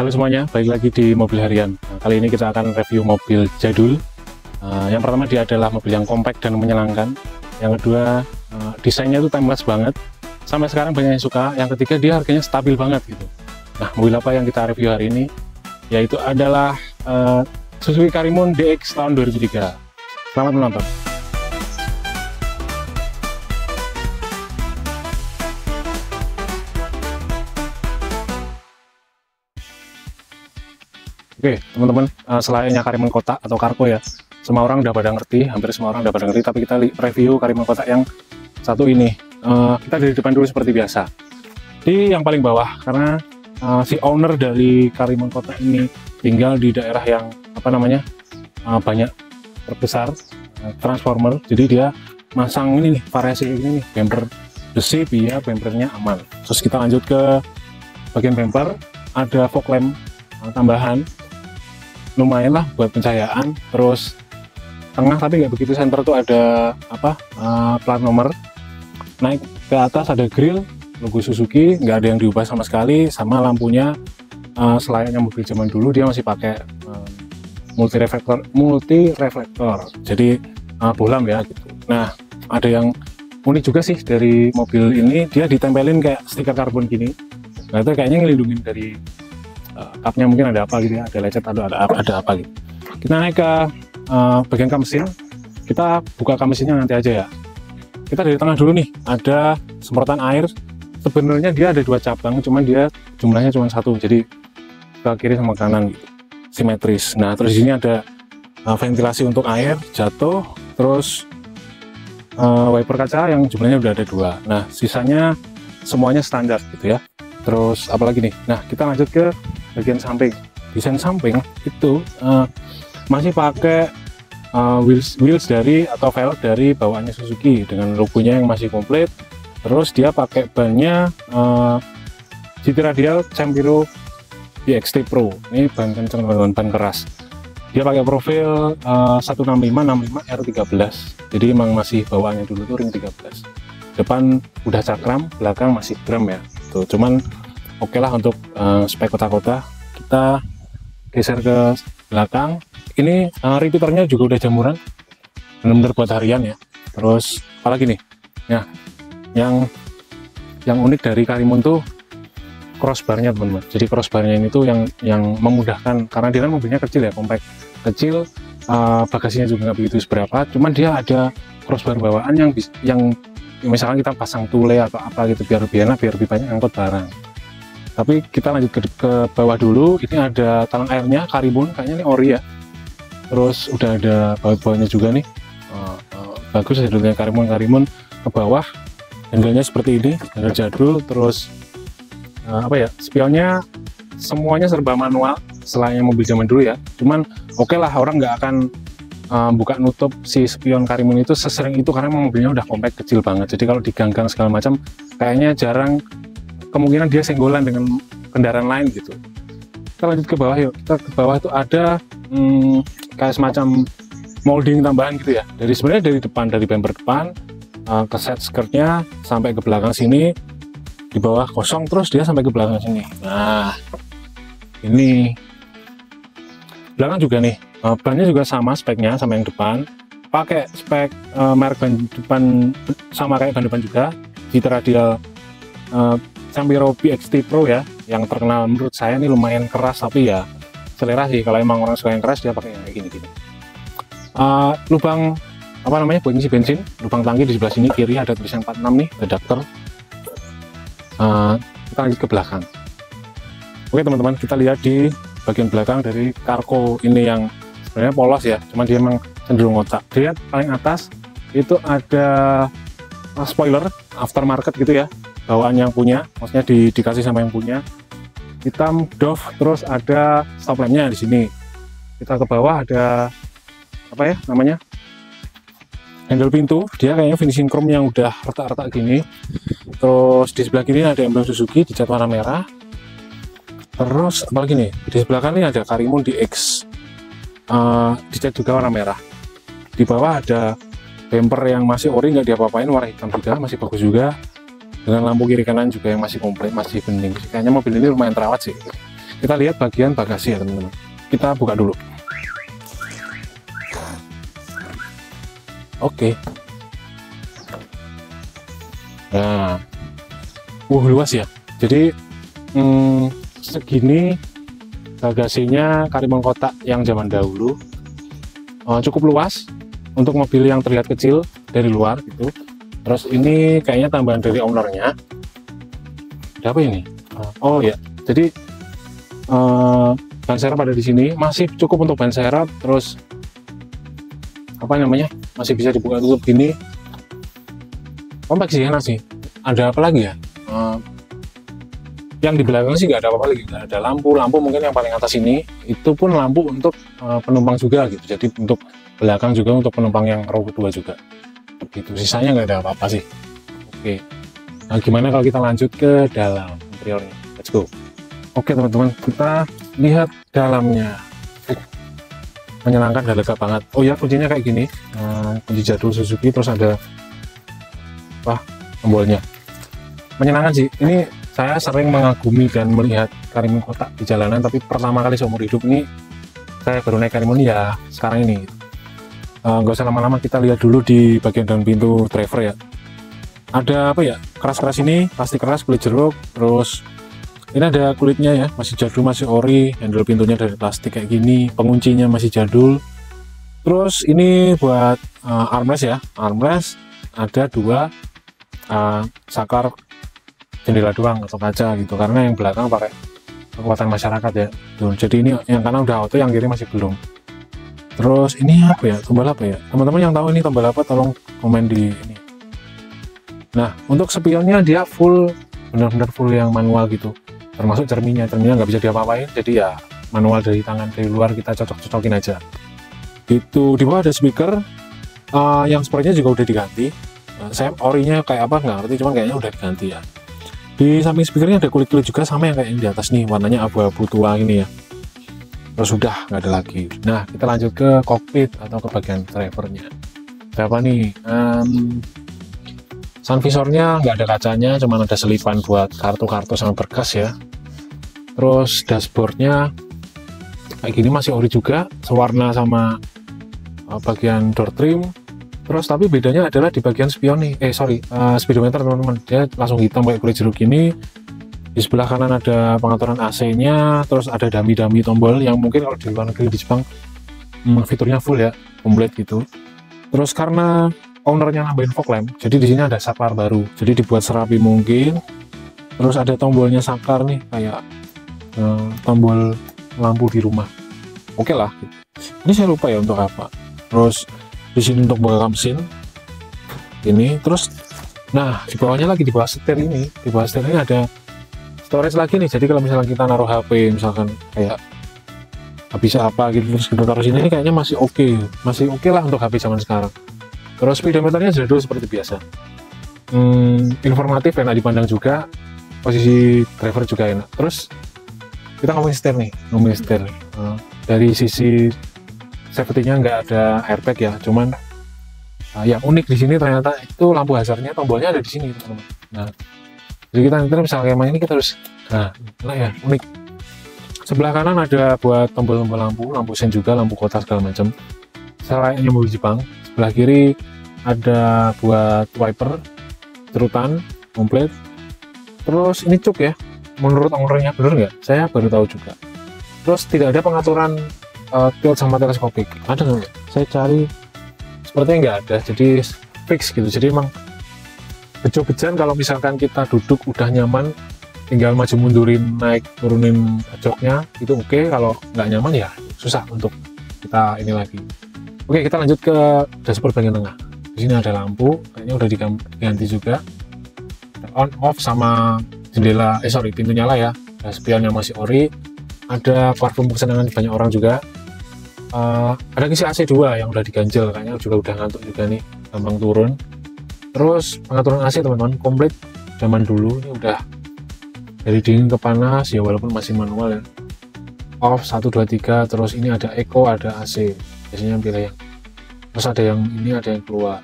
Halo semuanya, balik lagi di Mobil Harian. Kali ini kita akan review mobil jadul. Yang pertama, dia adalah mobil yang compact dan menyenangkan. Yang kedua, desainnya itu timeless banget, sampai sekarang banyak yang suka. Yang ketiga, dia harganya stabil banget gitu. Nah, mobil apa yang kita review hari ini? Yaitu adalah Suzuki Karimun DX tahun 2003. Selamat menonton. Oke, teman-teman, selainnya Karimun kotak atau Kargo ya, semua orang udah pada ngerti, hampir semua orang udah pada ngerti, tapi kita review Karimun kotak yang satu ini. Kita dari depan dulu seperti biasa. Di yang paling bawah, karena si owner dari Karimun kotak ini tinggal di daerah yang banyak terbesar transformer, jadi dia masang ini nih, variasi ini nih, bumper besi biar bumpernya aman. Terus kita lanjut ke bagian bumper, ada fog lamp tambahan, lumayan lah buat pencahayaan. Terus tengah tapi nggak begitu, center tuh ada plat nomor. Naik ke atas ada grill logo Suzuki, nggak ada yang diubah sama sekali. Sama lampunya selayaknya mobil zaman dulu, dia masih pakai multi reflektor, jadi bohlam ya gitu. Nah, ada yang unik juga sih dari mobil ini, dia ditempelin kayak stiker karbon gini. Nah, itu kayaknya ngelindungin dari kapnya, mungkin ada apa gitu ya, ada lecet atau ada apa gitu. Kita naik ke bagian kap mesin, kita buka kap mesinnya nanti aja ya. Kita dari tengah dulu nih, ada semprotan air. Sebenarnya dia ada dua cabang, cuman dia jumlahnya cuma satu, jadi ke kiri sama kanan gitu, simetris. Nah, terus di sini ada ventilasi untuk air jatuh, terus wiper kaca yang jumlahnya udah ada dua. Nah, sisanya semuanya standar gitu ya. Terus apalagi nih, nah kita lanjut ke bagian samping. Desain samping itu masih pakai wheels dari atau velg dari bawaannya Suzuki dengan logonya yang masih komplit. Terus dia pakai bannya GT Radial Campiro BXT Pro. Ini ban kenceng, ban keras. Dia pakai profil 165/65 R13. Jadi emang masih bawaannya dulu tuh ring 13. Depan udah cakram, belakang masih drum ya. Tuh, cuman oke lah untuk spek kota-kota. Kita geser ke belakang. Ini repeaternya juga udah jamuran, bener-bener buat harian ya. Terus apalagi nih, ya yang unik dari Karimun tuh crossbarnya teman-teman. Jadi crossbarnya ini tuh yang memudahkan, karena dia kan mobilnya kecil ya, compact kecil, bagasinya juga nggak begitu seberapa. Cuman dia ada crossbar bawaan yang misalkan kita pasang tule atau apa gitu, biar lebih enak, biar lebih banyak angkut barang. Tapi kita lanjut ke bawah dulu. Ini ada talang airnya Karimun, kayaknya ini ori ya. Terus udah ada bawah-bawahnya juga nih, bagus jadulnya Karimun ke bawah. Handle-nya seperti ini, handle jadul. Terus spionnya semuanya serba manual, selain mobil zaman dulu ya. Cuman oke lah, orang nggak akan buka nutup si spion Karimun itu sesering itu, karena mobilnya udah compact kecil banget. Jadi kalau diganggang segala macam, kayaknya jarang, kemungkinan dia senggolan dengan kendaraan lain gitu. Kita lanjut ke bawah yuk. Kita ke bawah itu ada kayak semacam molding tambahan gitu ya. Sebenarnya dari depan, dari bumper depan ke set skirtnya sampai ke belakang sini. Di bawah kosong, terus dia sampai ke belakang sini. Nah, ini belakang juga nih. Bannya juga sama speknya sama yang depan, pakai spek merek ban depan sama kayak ban depan juga, GT Radial Campiro BXT Pro ya, yang terkenal menurut saya ini lumayan keras, tapi ya selera sih, kalau emang orang suka yang keras dia pakai yang kayak gini. Lubang buat ngisi bensin, lubang tangki di sebelah sini kiri ada tulisan 46 nih, adapter. Kita lanjut ke belakang. Oke teman-teman, kita lihat di bagian belakang dari Kargo ini yang sebenarnya polos ya, cuman dia emang cenderung ngotak. Lihat paling atas itu ada spoiler aftermarket gitu ya, bawaan yang punya, maksudnya dikasih sama yang punya, hitam doff. Terus ada stop lampnya di sini. Kita ke bawah ada handle pintu, dia kayaknya finishing chrome yang udah retak-retak gini. Terus di sebelah kiri ada emblem Suzuki dicat warna merah. Terus apalagi nih, di sebelah kanan ada Karimun DX dicat juga warna merah. Di bawah ada bumper yang masih ori, nggak diapa-apain, warna hitam juga, masih bagus juga. Dengan lampu kiri kanan juga yang masih komplit, masih bening. Kayaknya mobil ini lumayan terawat sih. Kita lihat bagian bagasi ya teman-teman. Kita buka dulu. Oke. Nah, luas ya. Jadi segini bagasinya Karimun kotak yang zaman dahulu. Cukup luas untuk mobil yang terlihat kecil dari luar gitu. Terus ini kayaknya tambahan dari ownernya. Ada apa ini? Oh ya, jadi ban serep ada di sini, masih cukup untuk ban serep. Terus apa namanya, masih bisa dibuka tutup gini. Kompak sih, enak sih. Ada apa lagi ya? Yang di belakang sih nggak ada apa-apa lagi, nggak ada lampu mungkin yang paling atas ini, itu pun lampu untuk penumpang juga gitu. Jadi untuk belakang juga untuk penumpang yang row kedua juga gitu. Sisanya nggak ada apa-apa sih. Oke, nah gimana kalau kita lanjut ke dalam interiornya? Let's go. Oke teman-teman, kita lihat dalamnya. Menyenangkan dan lega banget. Oh ya, kuncinya kayak gini, kunci jadul Suzuki. Terus ada tombolnya. Menyenangkan sih. Ini saya sering mengagumi dan melihat Karimun kotak di jalanan, tapi pertama kali seumur hidup ini saya baru naik Karimun ya sekarang ini. Nggak usah lama-lama, kita lihat dulu di bagian dalam pintu driver ya. Ada apa ya, keras-keras ini, plastik keras, kulit jeruk. Terus ini ada kulitnya ya, masih jadul, masih ori. Handle pintunya dari plastik kayak gini, penguncinya masih jadul. Terus ini buat armrest ya, armrest ada dua saklar jendela doang atau kaca gitu, karena yang belakang pakai kekuatan masyarakat ya tuh. Jadi ini yang kanan udah auto, yang kiri masih belum. Terus ini apa ya, tombol apa ya, teman-teman yang tahu ini tombol apa tolong komen di ini. Nah, untuk spionnya dia full, benar-benar full yang manual gitu, termasuk cerminnya nggak bisa diapa-apain, jadi ya manual dari tangan dari luar kita cocok-cocokin aja gitu. Di bawah ada speaker, yang spraynya juga udah diganti. Saya orinya kayak apa nggak ngerti, cuman kayaknya udah diganti ya. Di samping speakernya ada kulit-kulit juga, sama yang kayak yang di atas nih, warnanya abu-abu tua ini ya. Terus sudah nggak ada lagi. Nah, kita lanjut ke kokpit atau ke bagian drivernya. Berapa nih? Sun visornya nggak ada kacanya, cuman ada selipan buat kartu-kartu sama berkas ya. Terus dashboardnya kayak gini, masih ori juga, sewarna sama bagian door trim. Terus tapi bedanya adalah di bagian spion nih, speedometer teman-teman, dia langsung hitam kayak kulit jeruk ini. Di sebelah kanan ada pengaturan AC-nya, terus ada dummy tombol yang mungkin kalau di luar negeri di Jepang fiturnya full ya, komplit gitu. Terus karena ownernya nambahin fog lamp, jadi di sini ada saklar baru, jadi dibuat serapi mungkin. Terus ada tombolnya saklar nih, kayak tombol lampu di rumah. Oke lah. Ini saya lupa ya untuk apa. Terus di sini untuk buka mesin ini. Terus nah di bawahnya lagi, di bawah setir ini, ada storage lagi nih. Jadi kalau misalnya kita naruh HP misalkan kayak bisa apa gitu, terus kita taruh sini, ini kayaknya masih oke lah untuk HP zaman sekarang. Terus speedometernya jadul seperti biasa, informatif, enak dipandang juga, posisi driver juga enak. Terus kita ngomongin setir, dari sisi safety-nya nggak ada airbag ya, cuman yang unik di sini ternyata itu lampu hazardnya, tombolnya ada di sini teman-teman. Nah, jadi kita nanti misalnya kayak ini kita harus, nah ya unik. Sebelah kanan ada buat tombol-tombol lampu sen juga, lampu kota segala macam, selayaknya mobil Jepang. Sebelah kiri ada buat wiper, cerutan komplit. Terus ini cuk ya, menurut ownernya bener nggak? Saya baru tahu juga. Terus tidak ada pengaturan tilt sama teleskopik, ada nggak? Saya cari sepertinya nggak ada, jadi fix gitu. Jadi emang bejo-bejan kalau misalkan kita duduk udah nyaman, tinggal maju mundurin, naik turunin joknya itu oke. Kalau nggak nyaman ya susah untuk kita ini lagi. Oke, kita lanjut ke dashboard bagian tengah. Di sini ada lampu, kayaknya udah diganti juga, on off sama jendela, pintu nyala ya. Spionnya masih ori, ada parfum kesenangan banyak orang juga. Ada kisi AC 2 yang udah diganjel, kayaknya juga udah ngantuk juga nih, gampang turun. Terus pengaturan AC teman-teman komplit zaman dulu, ini udah dari dingin ke panas ya, walaupun masih manual ya. Off 1 2 3, terus ini ada eco, ada AC, biasanya pilih yang, terus ada yang ini, ada yang keluar,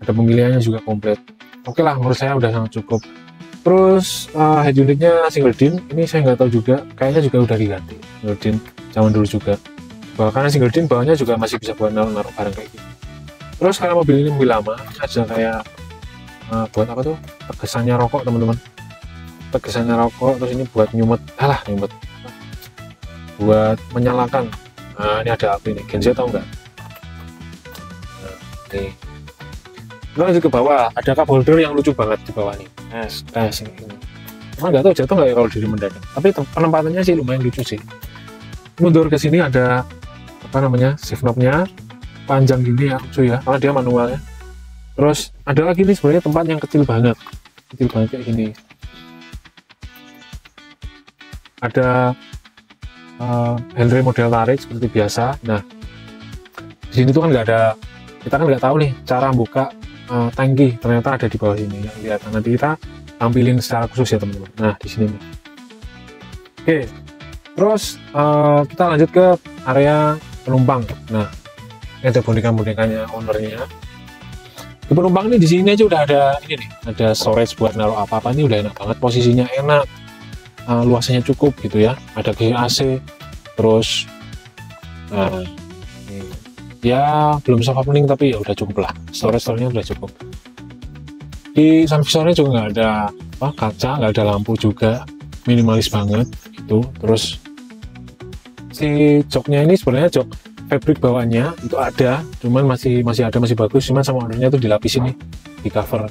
ada pemilihannya juga komplit. Oke lah, menurut saya udah sangat cukup. Terus head unitnya single din, ini saya nggak tahu juga, kayaknya juga udah diganti single din zaman dulu juga. Bahkan single din bawahnya juga masih bisa buat naruh barang kayak gitu. Terus karena mobil ini mobil lama, ada kayak buat apa tuh, tegesannya rokok teman-teman, tegesannya rokok. Terus ini buat nyumet, nyumet, buat menyalakan. Nah ini ada api nih, Genzi tahu nggak? Nah, nih. Kita lanjut ke bawah, ada cup holder yang lucu banget di bawah nih. Tes ini. Cuma nggak tahu jatuh nggak ya kalau diri mendadak. Tapi penempatannya sih lumayan lucu sih. Mundur ke sini ada apa namanya, shift knob-nya panjang gini ya, lucu ya, karena dia manualnya. Terus ada lagi nih sebenarnya tempat yang kecil banget kayak gini. Ada handle model tarik seperti biasa. Nah di sini tuh kan nggak ada, kita kan nggak tahu nih cara buka tangki, ternyata ada di bawah sini yang kelihatan. Nanti kita tampilin secara khusus ya teman-teman. Nah di sini nih. Oke, terus kita lanjut ke area penumpang. Nah ini ada boneka-bonekanya ownernya. Di penumpang ini di sini aja udah ada ini nih, ada storage buat naruh apa-apa. Ini udah enak banget, posisinya enak, luasnya cukup gitu ya. Ada AC, terus ya belum sofa kuning tapi ya udah cukup lah, storage-nya udah cukup. Di sun visornya juga nggak ada kaca, nggak ada lampu juga, minimalis banget gitu. Terus si joknya ini sebenarnya jok fabric bawaannya itu ada, cuman masih bagus, cuman sama ownernya tuh dilapisin nih, di cover,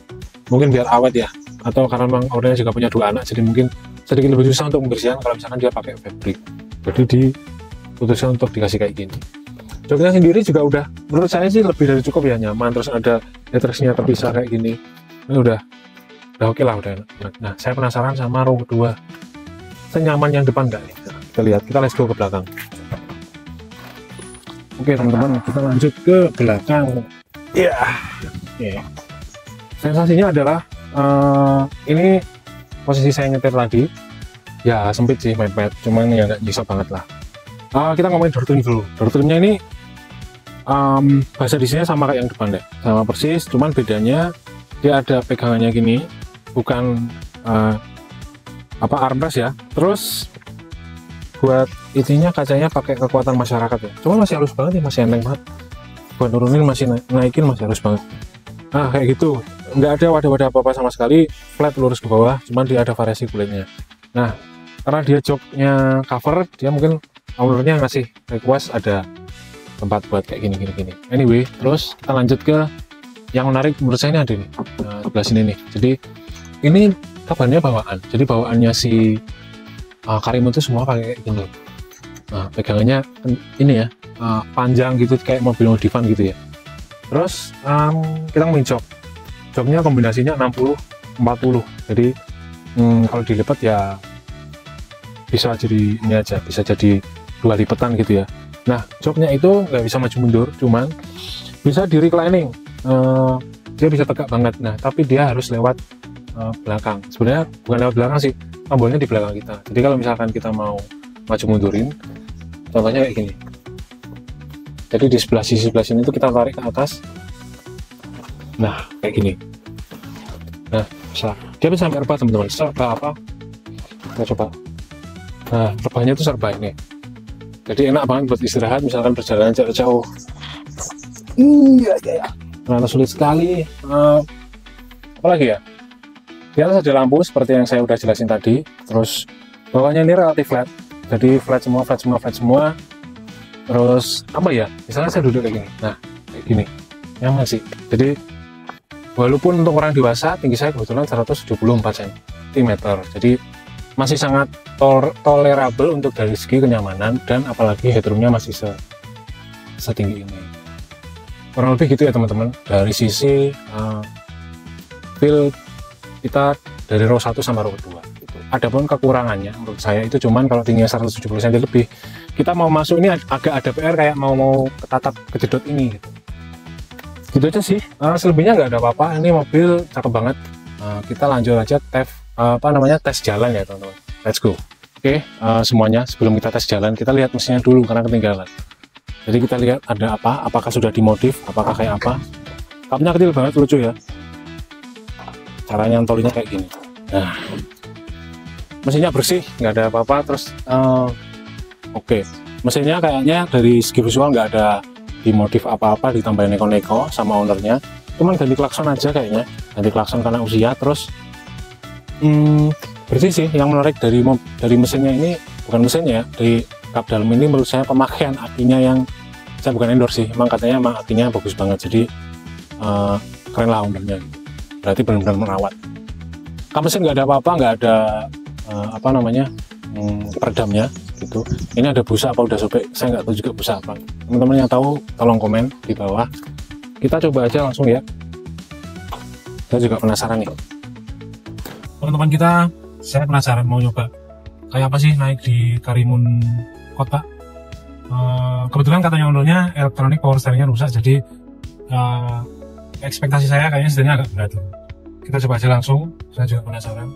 mungkin biar awet ya, atau karena memang ownernya juga punya 2 anak, jadi mungkin sedikit lebih susah untuk membersihkan kalau misalkan dia pakai fabric, jadi diputuskan untuk dikasih kayak gini. Joknya sendiri juga udah, menurut saya sih lebih dari cukup ya, nyaman. Terus ada headrestnya terpisah kayak gini, ini udah oke lah, udah enak. Nah saya penasaran sama row kedua, senyaman yang depan nggak nih? Nah, kita lihat, kita let's go ke belakang. Oke teman-teman, kita lanjut ke belakang. Sensasinya adalah ini posisi saya nyetir tadi ya sempit sih, mepet, cuman ya nggak bisa banget lah. Kita ngomongin door trim dulu. Door trimnya ini bahasa desainnya sama kayak yang depan deh, sama persis, cuman bedanya dia ada pegangannya gini, bukan armrest ya. Terus buat ininya kacanya pakai kekuatan masyarakat ya, cuman masih halus banget ya, masih enteng banget. Buat turunin masih naikin masih halus banget. Nah kayak gitu, nggak ada wadah-wadah apa-apa sama sekali, flat lurus ke bawah, cuman dia ada variasi kulitnya. Nah karena dia joknya cover, dia mungkin ownernya ngasih request ada tempat buat kayak gini. Anyway, terus kita lanjut ke yang menarik menurut saya ini ada nih, sebelah sini nih. Jadi ini kabarnya bawaan, jadi bawaannya si Karimo itu semua pakai kayak gini. Nah pegangannya ini ya, panjang gitu kayak mobil modifan gitu ya. Terus kita ngomongin joknya kombinasinya 60-40, jadi kalau dilipat ya bisa jadi ini aja, bisa jadi 2 lipatan gitu ya. Nah joknya itu nggak bisa maju mundur, cuman bisa di reclining, dia bisa tegak banget. Nah tapi dia harus lewat belakang, sebenarnya bukan lewat belakang sih, tombolnya di belakang kita. Jadi kalau misalkan kita mau maju mundurin, contohnya kayak gini, jadi di sisi sebelah sini itu kita tarik ke atas, nah kayak gini. Nah dia bisa sampai rebah teman-teman, serba apa, kita coba. Nah rebahnya itu serba ini, jadi enak banget buat istirahat misalkan perjalanan jarak jauh. Ternyata sulit sekali. Apalagi ya, di atas ada lampu seperti yang saya udah jelasin tadi. Terus bawahnya ini relatif flat, jadi flat semua. Terus apa ya, misalnya saya duduk kayak gini, nah kayak gini nyaman sih. Jadi walaupun untuk orang dewasa, tinggi saya kebetulan 174 cm, jadi masih sangat tolerable untuk dari segi kenyamanan, dan apalagi headroomnya masih setinggi ini. Kurang lebih gitu ya teman-teman, dari sisi feel kita dari row 1 sama row 2 gitu. Adapun kekurangannya menurut saya itu cuman kalau tingginya 170 cm lebih, kita mau masuk ini agak ada PR, kayak mau ketatap kejedot ini gitu aja sih. Selebihnya nggak ada apa-apa, ini mobil cakep banget. Kita lanjut aja tes jalan ya teman-teman, let's go. Oke, semuanya sebelum kita tes jalan, kita lihat mesinnya dulu karena ketinggalan. Jadi kita lihat ada apa, apakah sudah dimodif, apakah kayak apa. Kapnya kecil banget, lucu ya, cara nyantolinnya kayak gini. Nah, mesinnya bersih, nggak ada apa-apa. Terus oke. Mesinnya kayaknya dari segi visual nggak ada dimodif apa-apa, ditambahin neko-neko sama ownernya. Cuman ganti klakson aja kayaknya, ganti klakson karena usia. Terus bersih sih. Yang menarik dari mesinnya ini bukan mesinnya, dari kap dalam ini menurut saya pemakaian akinya yang saya bukan endorse sih. Emang katanya emang akinya bagus banget, jadi keren lah ownernya. Berarti benar-benar merawat. Kap mesin nggak ada apa-apa, nggak ada apa namanya peredamnya gitu. Ini ada busa apa udah sobek, saya nggak tahu juga busa apa. Teman-teman yang tahu tolong komen di bawah. Kita coba aja langsung ya, saya juga penasaran nih teman-teman. Saya penasaran mau nyoba kayak apa sih naik di Karimun Kota. Kebetulan katanya ownernya elektronik power steeringnya rusak, jadi ekspektasi saya kayaknya setidaknya agak berat. Kita coba aja langsung, saya juga penasaran.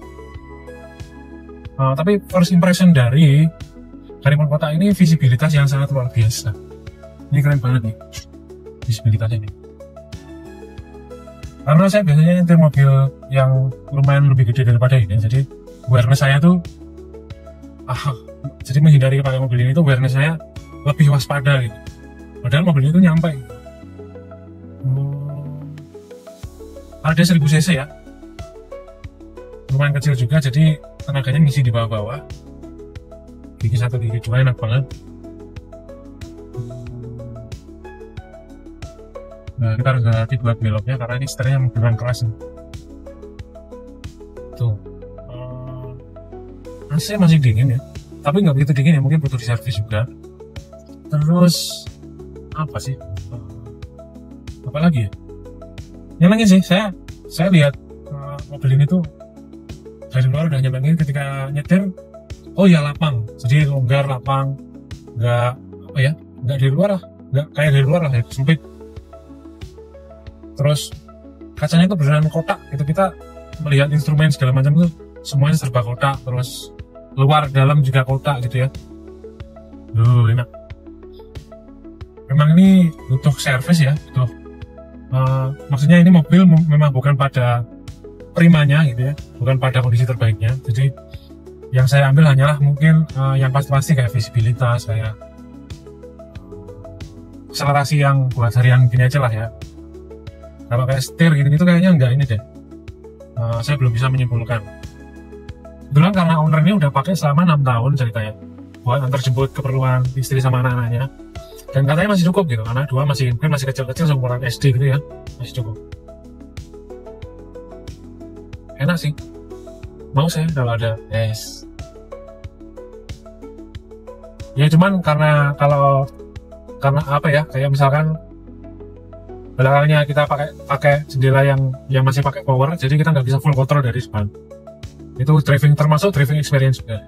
Tapi first impression dari Karimun Kota ini visibilitas yang sangat luar biasa. Ini keren banget nih visibilitasnya nih. Karena saya biasanya nyetir mobil yang lumayan lebih gede daripada ini, jadi awareness saya tuh jadi menghindari pakai mobil ini tuh awareness saya lebih waspada gitu. Padahal mobil itu nyampe gitu. Ada 1000 cc ya, lumayan kecil juga, jadi tenaganya ngisi di bawah-bawah. Gigi 1 gigi 2 enak banget. Nah, kita harus hati buat beloknya karena ini setirnya memang keras nih. Tuh AC masih dingin ya, tapi nggak begitu dingin ya, mungkin butuh diservis juga. Terus apa sih, apa lagi ya, yang lagi sih saya lihat mobil ini tuh dari luar udah nyaman, ketika nyetir oh ya lapang, jadi longgar, lapang, nggak apa ya, nggak dari luar lah, nggak kayak dari luar lah ya, sempit. Terus kacanya itu beneran kotak gitu, kita melihat instrumen segala macam itu semuanya serba kotak, terus luar dalam juga kotak gitu ya. Enak. Memang ini butuh servis ya, butuh maksudnya ini mobil memang bukan pada primanya gitu ya, bukan pada kondisi terbaiknya. Jadi yang saya ambil hanyalah mungkin yang pasti-pasti kayak visibilitas, kayak akselerasi yang buat harian gini aja lah ya. Kalau kayak setir gitu-gitu kayaknya enggak ini deh. Saya belum bisa menyimpulkan. Kebetulan karena owner ini udah pakai selama 6 tahun ceritanya, buat antar jemput keperluan istri sama anak-anaknya. Dan katanya masih cukup gitu, karena dua mungkin masih kecil-kecil seumuran SD gitu ya, masih cukup. Enak sih, mau saya kalau ada ya, cuman karena apa ya, kayak misalkan belakangnya kita pakai jendela yang masih pakai power, jadi kita nggak bisa full kontrol dari depan. Itu termasuk driving experience juga.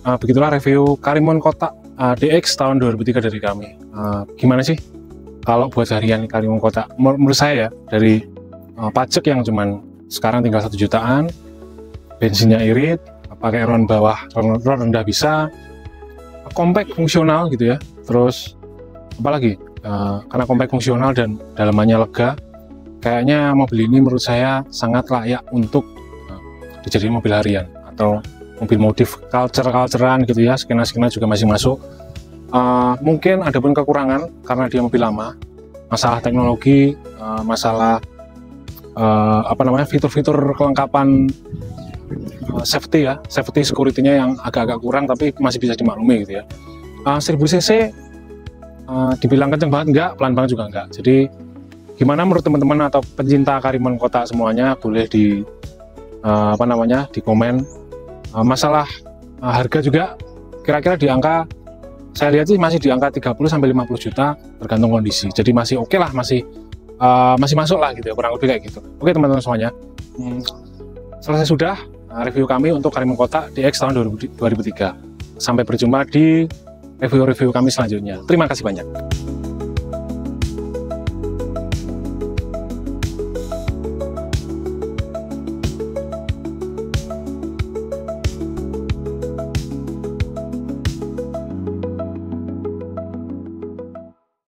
Begitulah review Karimun Kota DX tahun 2003 dari kami. Gimana sih kalau buat harian Karimun Kota? Menurut saya ya, dari pajak yang cuman sekarang tinggal 1 jutaan, bensinnya irit, pakai ron bawah, ron rendah bisa, compact fungsional gitu ya. Terus apalagi karena compact fungsional dan dalamannya lega, kayaknya mobil ini menurut saya sangat layak untuk dijadikan mobil harian atau mobil modif culture-culturean gitu ya. Skena-skena juga masih masuk. Mungkin ada pun kekurangan karena dia mobil lama, masalah teknologi, masalah apa namanya, fitur-fitur kelengkapan safety ya, safety security-nya yang agak-agak kurang, tapi masih bisa dimaklumi gitu ya. 1000 cc dibilang kenceng banget enggak, pelan banget juga enggak. Jadi gimana menurut teman-teman atau pencinta Karimun Kota semuanya, boleh di apa namanya, di komen. Masalah harga juga kira-kira di angka, saya lihat sih masih di angka 30-50 juta tergantung kondisi. Jadi masih oke lah, masih masuk lah gitu ya, kurang lebih kayak gitu. Oke teman-teman semuanya, selesai sudah review kami untuk Karimun Kota DX tahun 2003. Sampai berjumpa di review-review kami selanjutnya. Terima kasih banyak.